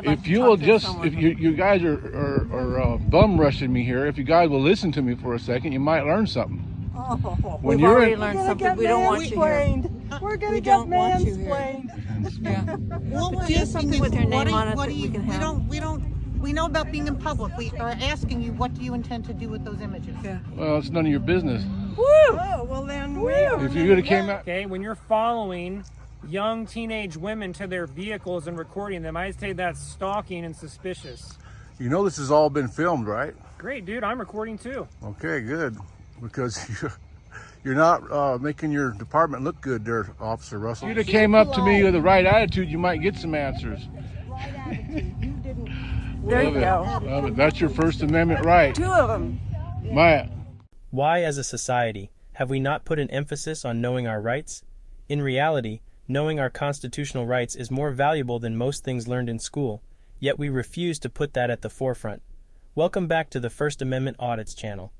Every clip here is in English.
if you will just, if you guys are bum rushing me here, if you guys will listen to me for a second, you might learn something. Oh, when We've you're already in, learned something. We don't want you here. We're going to We get don't want you here. mansplained. Yeah. Well, But do you have something with your name on it that we can have? We know about being in public. We are asking you, what do you intend to do with those images? Yeah. well, it's none of your business. Woo! Oh, well then If you would have came out, Okay, when you're following young teenage women to their vehicles and recording them, I'd say that's stalking and suspicious. you know this has all been filmed, right? Great, dude, I'm recording too. Okay, good, because you're not making your department look good there, Officer Russel. If you'd have came up to me with the right attitude, you might get some answers. right attitude. You didn't. There you go. Love it. That's your First Amendment right. 2 of them. Maya. Why, as a society, have we not put an emphasis on knowing our rights? In reality, knowing our constitutional rights is more valuable than most things learned in school, yet we refuse to put that at the forefront. Welcome back to the First Amendment Audits Channel.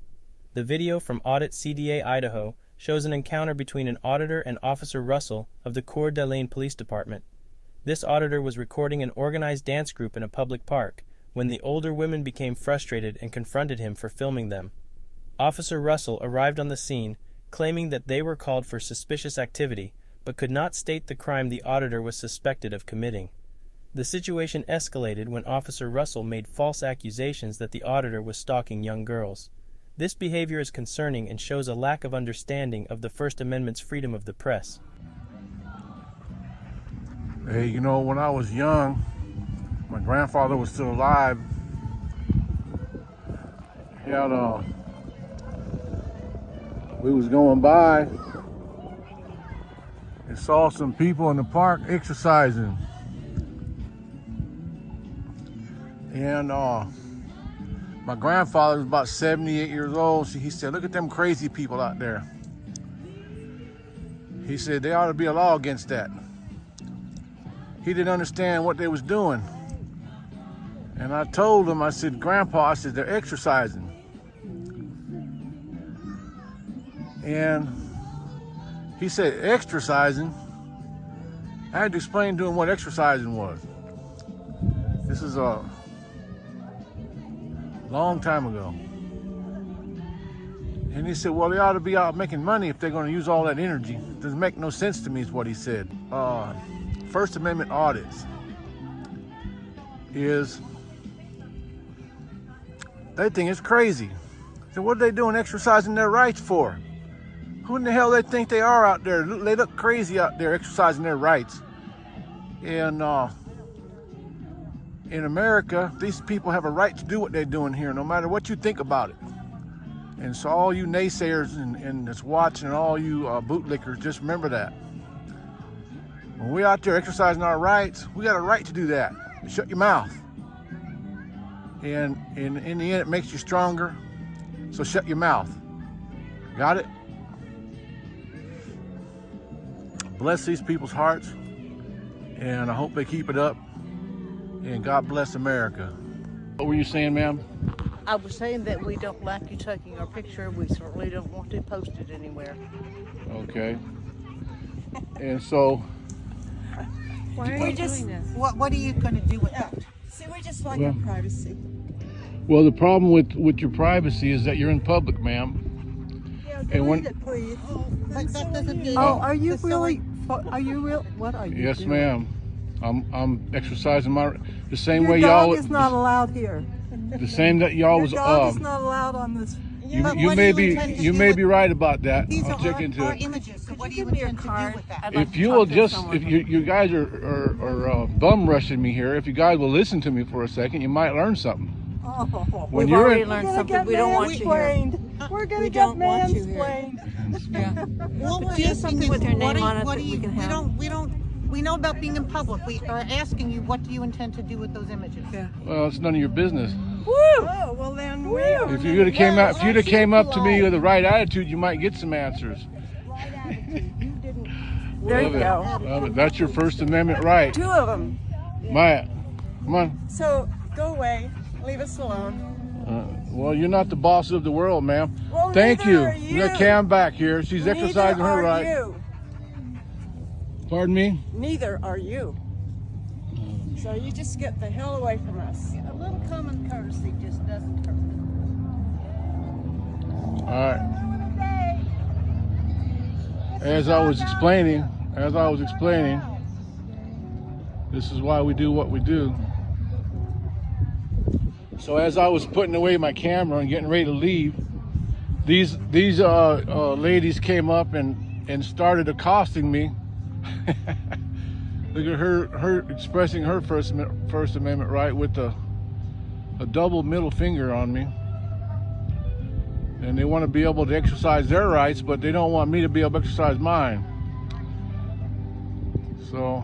The video from Audit CDA Idaho shows an encounter between an auditor and Officer Russel of the Coeur Police Department. This auditor was recording an organized dance group in a public park when the older women became frustrated and confronted him for filming them. Officer Russel arrived on the scene, claiming that they were called for suspicious activity, but could not state the crime the auditor was suspected of committing. The situation escalated when Officer Russel made false accusations that the auditor was stalking young girls. This behavior is concerning and shows a lack of understanding of the First Amendment's freedom of the press. Hey, you know, when I was young, my grandfather was still alive. He had we was going by and saw some people in the park exercising. And my grandfather was about 78 years old. He said, look at them crazy people out there. He said, there ought to be a law against that. He didn't understand what they was doing. And I told him, I said, Grandpa, I said, they're exercising. And he said, exercising? I had to explain to him what exercising was. This is a long time ago. And he said, well, they ought to be out making money if they're going to use all that energy. It doesn't make no sense to me, is what he said. First Amendment audits is, they think it's crazy. So what are they doing exercising their rights for? Who in the hell they think they are out there? They look crazy out there exercising their rights. And in America, these people have a right to do what they're doing here, no matter what you think about it. And so all you naysayers and that's watching, and all you bootlickers, just remember that. When we're out there exercising our rights, we got a right to do that. Shut your mouth. And in the end, it makes you stronger. So shut your mouth. Got it? Bless these people's hearts, and I hope they keep it up. And God bless America. What were you saying, ma'am? I was saying that we don't like you taking our picture. We certainly don't want to post it anywhere. Okay. And so, Why are you doing this? What are you going to do with that? See, we just like our privacy. well, the problem with your privacy is that you're in public, ma'am. Yeah, And delete when- it, please. But that doesn't mean. Oh, are you really? Are you real? What are you? Yes, doing? ma'am. I'm exercising the same Your way dog y'all. is not allowed here. The same that y'all Your was. dog is not allowed on this. You But you what may do be you intend to you do may with- be right about that. These I'll are check into our it. images. So what do you give me your intend to card? do with that? I'd like If to you talk will to just, someone if from- you guys are bum rushing me here, if you guys will listen to me for a second, you might learn something. Oh, When We've you're already in, learned we're gonna something. get We don't want you here. mansplained. We're gonna We get don't want you here. mansplained. Yeah. Well, But do you have something with your name on it that we can have? We know about being in public. We are asking you, what do you intend to do with those images? Yeah. well, it's none of your business. Woo! Oh, well then we are. If you would have came out, if you'd have came up to me with the right attitude, you might get some answers. Right attitude. You didn't. There you Love it. go. Love it. That's your First Amendment right. 2 of them. Maya, come on. So go away. Leave us alone. Well, you're not the boss of the world, ma'am. Well, Thank neither you. are We got you. Cam back here. She's Neither exercising her are right. You. Pardon me? Neither are you. So you just get the hell away from us. A little common courtesy just doesn't hurt. All right. As I was explaining, this is why we do what we do. So as I was putting away my camera and getting ready to leave, these ladies came up and started accosting me. Look at her expressing her First Amendment right with a double middle finger on me. And they want to be able to exercise their rights, but they don't want me to be able to exercise mine. So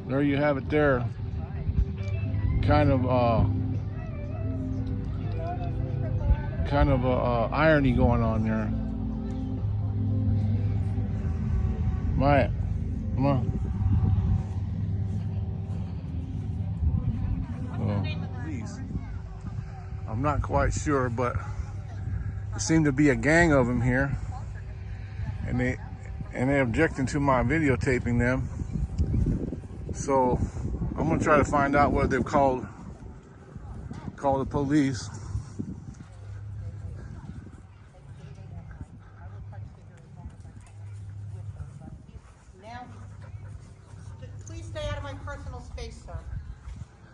there you have it there. Kind of irony going on there. Maya, come on. Please. I'm not quite sure, but there seemed to be a gang of them here, and they're objecting to my videotaping them. So I'm gonna try to find out whether they've called the police. Now, please stay out of my personal space, sir.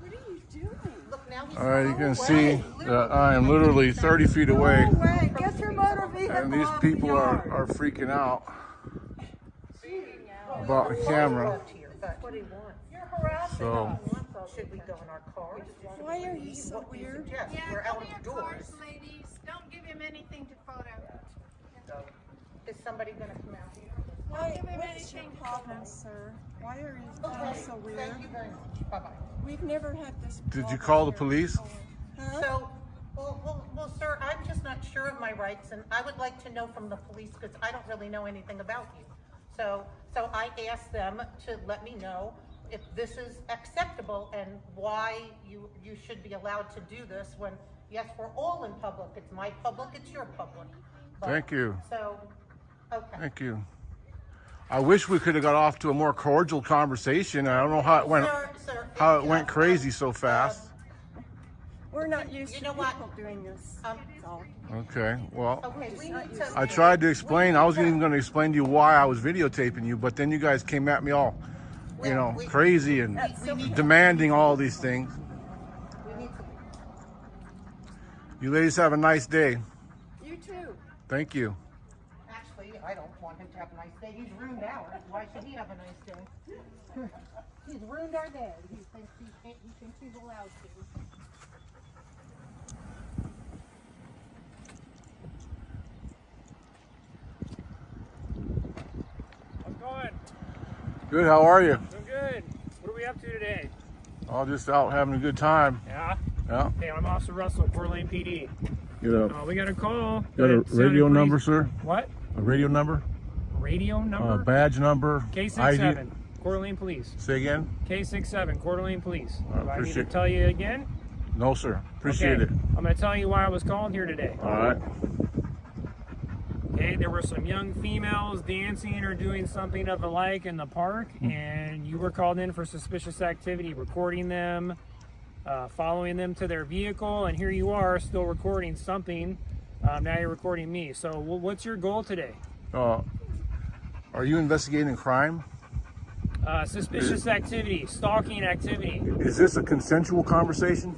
What are you doing? Look, now he's All right, you can see that I am literally 30 feet away, No way. Get your motor vehicle and these off the people yard. are freaking out about the camera. What do you want? So Should we go in our cars? Why are you so weird? Yes, we're out of doors. ladies. Don't give him anything to photo. Is somebody gonna come out here? What's your problem, sir? Why are you being so weird? Thank you very much. Bye-bye. We've never had this did you problem call the here police? before. Huh? So, well, sir, I'm just not sure of my rights, and I would like to know from the police, because I don't really know anything about you. So I asked them to let me know if this is acceptable and why you should be allowed to do this when, yes, we're all in public. It's my public, it's your public. But- Thank you. So, okay. Thank you. I wish we could have got off to a more cordial conversation. I don't know how it went. Sir, How it went crazy so fast. We're not used You to know what? people doing this. So, Okay, well, Okay, we need to. I tried to explain. I was even going to explain to you why I was videotaping you, but then you guys came at me all, crazy and demanding all these things. We need to. You ladies have a nice day. you too. Thank you. Actually, I don't want him to have a nice day. He's ruined ours. Why should he have a nice day? He's ruined our day. He thinks he's allowed to. How's it going? Good, how are you? Doing good. What are we up to today? All just out having a good time. Yeah. Yeah. Hey, I'm Officer Russel, Coeur PD. We We got a call. got a It sounded radio pretty- number, sir? What? A radio number? Radio number? Badge number? K67, Coeur d'Alene Police. Say again? K67, Coeur d'Alene Police. I Do I need to appreciate- tell you again? No, sir. Appreciate Okay. it. I'm going to tell you why I was called here today. All right. Okay, there were some young females dancing or doing something of the like in the park, and you were called in for suspicious activity, recording them, following them to their vehicle, and here you are still recording something. Now you're recording me. So what's your goal today? Are you investigating crime? Suspicious activity, stalking activity. Is this a consensual conversation?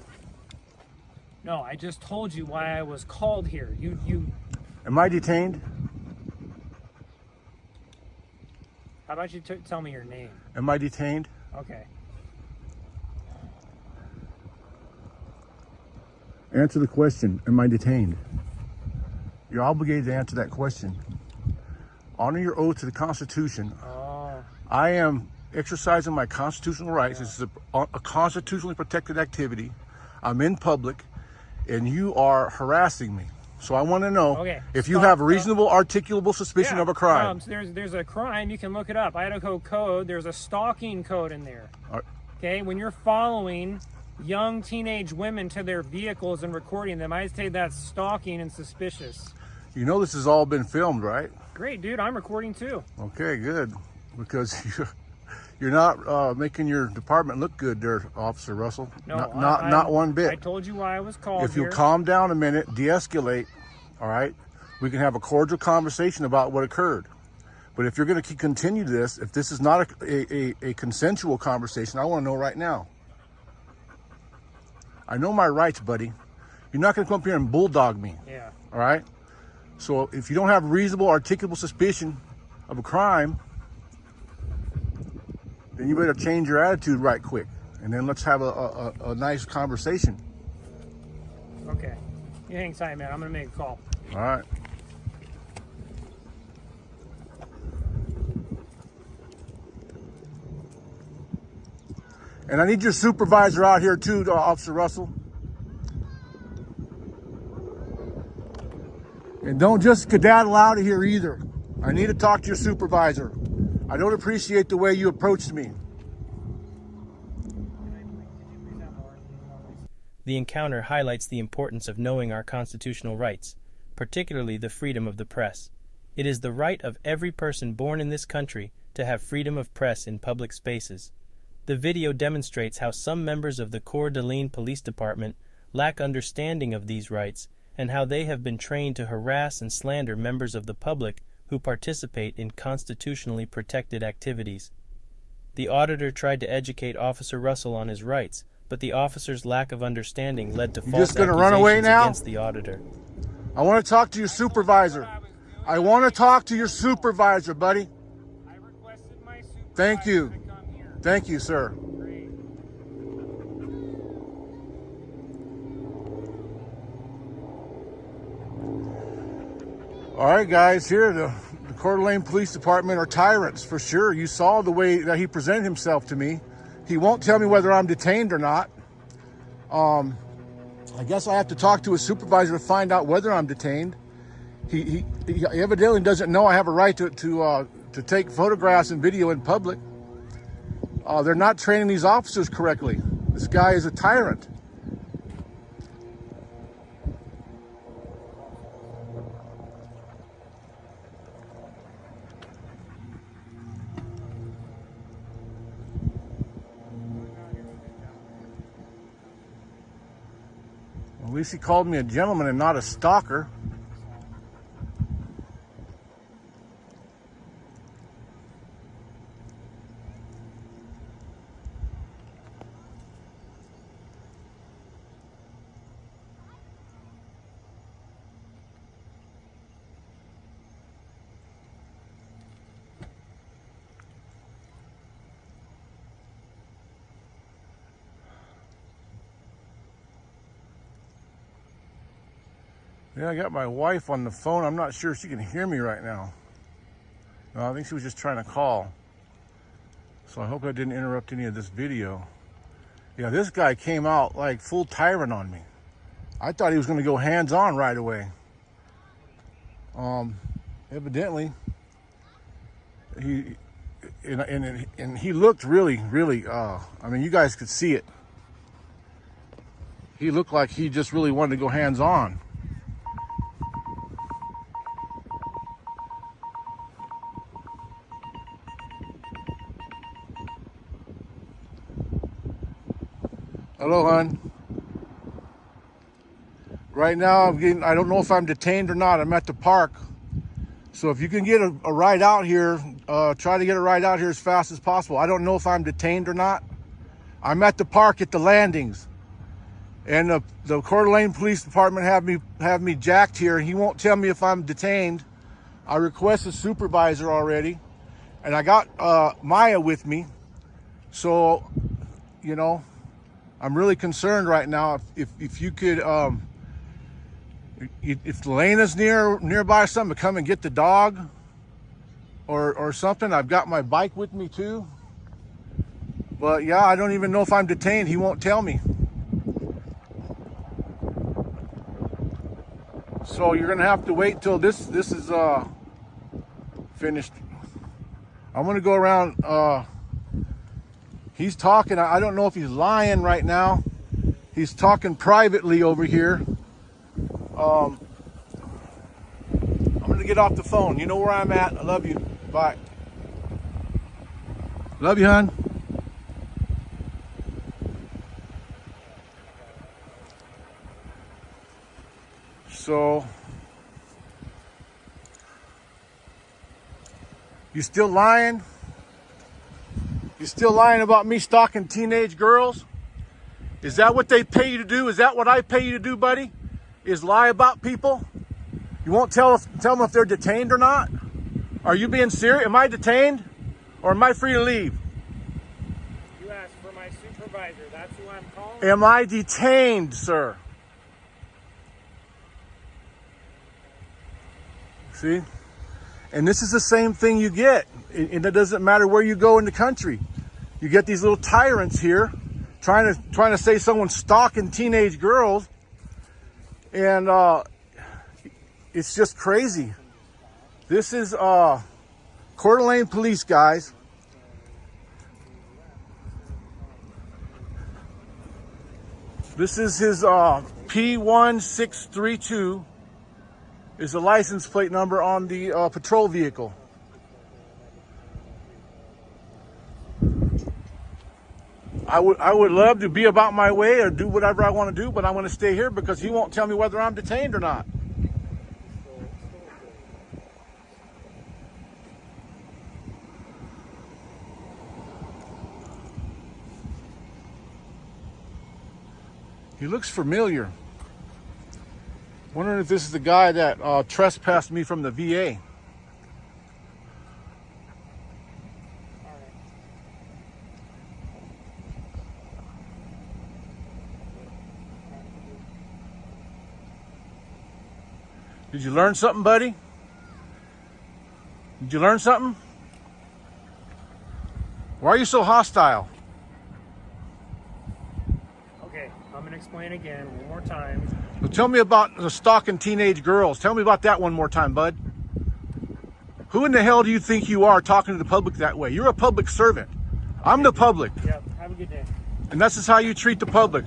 No, I just told you why I was called here. You. Am I detained? How about you tell me your name? Am I detained? Okay. Answer the question. Am I detained? You're obligated to answer that question. Honor your oath to the Constitution. Oh. I am exercising my constitutional rights. This is a constitutionally protected activity. I'm in public, and you are harassing me. So I want to know if you have reasonable, articulable suspicion of a crime. So there's a crime. You can look it up. Idaho code. There's a stalking code in there. Okay, when you're following young teenage women to their vehicles and recording them, I'd say that's stalking and suspicious. You know this has all been filmed, right? Great, dude. I'm recording too. Okay, good. Because You're not making your department look good there, Officer Russell. No, not one bit. I told you why I was called If you here. calm down a minute, de-escalate, all right, we can have a cordial conversation about what occurred. But if you're going to continue this, if this is not a consensual conversation, I want to know right now. I know my rights, buddy. You're not going to come up here and bulldog me. Yeah. All right? So if you don't have reasonable, articulable suspicion of a crime, then you better change your attitude right quick. And then let's have a nice conversation. Okay. You hang tight, man. I'm going to make a call. All right. And I need your supervisor out here too, Officer Russell. And don't just skedaddle out of here either. I need to talk to your supervisor. I don't appreciate the way you approached me. The encounter highlights the importance of knowing our constitutional rights, particularly the freedom of the press. It is the right of every person born in this country to have freedom of press in public spaces. The video demonstrates how some members of the Coeur d'Alene Police Department lack understanding of these rights and how they have been trained to harass and slander members of the public who participate in constitutionally protected activities. The auditor tried to educate Officer Russel on his rights, but the officer's lack of understanding led to false accusations against the auditor. I want to talk to your supervisor. I want to talk to your supervisor, buddy. I requested my supervisor. Thank you. To come here. Thank you, sir. Great. All right, guys, here the Coeur d'Alene Police Department are tyrants for sure. You saw the way that he presented himself to me. He won't tell me whether I'm detained or not. I guess I have to talk to a supervisor to find out whether I'm detained. He evidently doesn't know I have a right to take photographs and video in public. They're not training these officers correctly. This guy is a tyrant. At least he called me a gentleman and not a stalker. Yeah, I got my wife on the phone. I'm not sure if she can hear me right now. No, I think she was just trying to call. So I hope I didn't interrupt any of this video. Yeah, this guy came out like full tyrant on me. I thought he was going to go hands-on right away. Evidently, he looked really, I mean, you guys could see it. He looked like he just really wanted to go hands-on. Hello, hon. Right now, I don't know if I'm detained or not. I'm at the park. So if you can get a ride out here, try to get a ride out here as fast as possible. I don't know if I'm detained or not. I'm at the park at the landings. And the Coeur d'Alene Police Department have me jacked here. He won't tell me if I'm detained. I requested a supervisor already. And I got Maya with me. So, you know, I'm really concerned right now. If you could, if Lena's nearby or something, come and get the dog or something. I've got my bike with me too. But yeah, I don't even know if I'm detained. He won't tell me. So you're gonna have to wait till this is finished. I'm gonna go around. He's talking. I don't know if he's lying right now. He's talking privately over here. I'm gonna get off the phone. You know where I'm at. I love you. Bye. Love you, hon. So, you still lying? You still lying about me stalking teenage girls? Is that what they pay you to do? Is that what I pay you to do, buddy? Is lie about people? You won't tell them if they're detained or not? Are you being serious? Am I detained? Or am I free to leave? You asked for my supervisor. That's who I'm calling. Am I detained, sir? See? And this is the same thing you get. And it doesn't matter where you go in the country. You get these little tyrants here trying to say someone's stalking teenage girls. And it's just crazy. This is Coeur d'Alene police, guys. This is his P1632 is the license plate number on the patrol vehicle. I would love to be about my way or do whatever I want to do, but I'm going to stay here because he won't tell me whether I'm detained or not. He looks familiar. Wondering if this is the guy that trespassed me from the VA. Did you learn something, buddy? Did you learn something? Why are you so hostile? Okay, I'm going to explain again one more time. Well, tell me about the stalking teenage girls. Tell me about that one more time, bud. Who in the hell do you think you are talking to the public that way? You're a public servant. I'm the public. Yep, have a good day. And this is how you treat the public.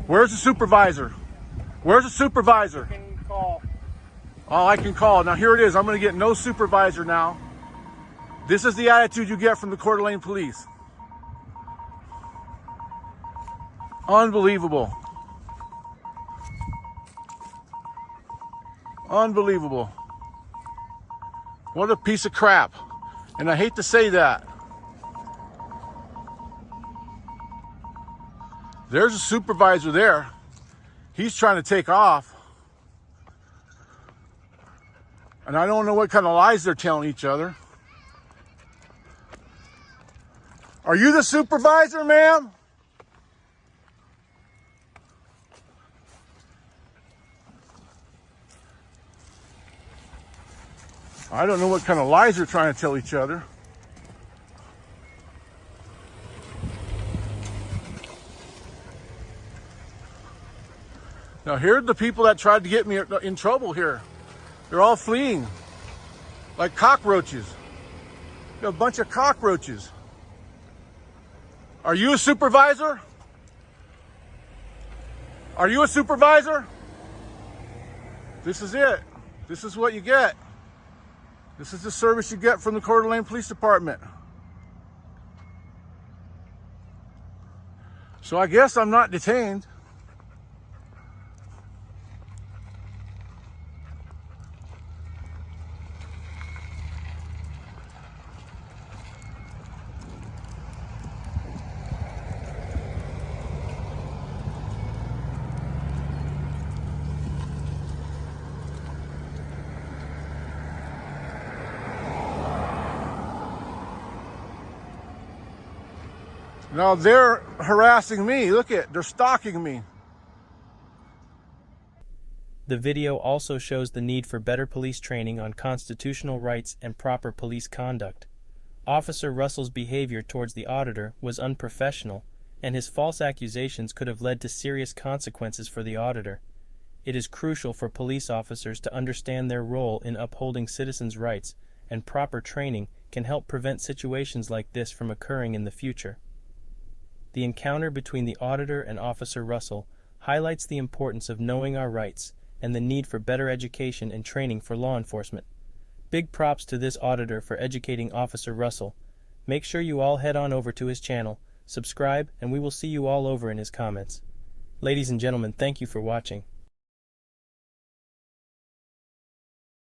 Where's the supervisor? Where's the supervisor? You can call. Oh, I can call. Now here it is. I'm going to get no supervisor now. This is the attitude you get from the Coeur d'Alene police. Unbelievable. Unbelievable. What a piece of crap. And I hate to say that. There's a supervisor there. He's trying to take off. And I don't know what kind of lies they're telling each other. Are you the supervisor, ma'am? I don't know what kind of lies they're trying to tell each other. Now here are the people that tried to get me in trouble here. They're all fleeing like cockroaches. You have a bunch of cockroaches. Are you a supervisor? Are you a supervisor? This is it. This is what you get. This is the service you get from the Coeur d'Alene Police Department. So I guess I'm not detained. Now they're harassing me. Look at, they're stalking me. The video also shows the need for better police training on constitutional rights and proper police conduct. Officer Russel's behavior towards the auditor was unprofessional, and his false accusations could have led to serious consequences for the auditor. It is crucial for police officers to understand their role in upholding citizens' rights, and proper training can help prevent situations like this from occurring in the future. The encounter between the auditor and Officer Russel highlights the importance of knowing our rights and the need for better education and training for law enforcement. Big props to this auditor for educating Officer Russel. Make sure you all head on over to his channel, subscribe, and we will see you all over in his comments. Ladies and gentlemen, thank you for watching.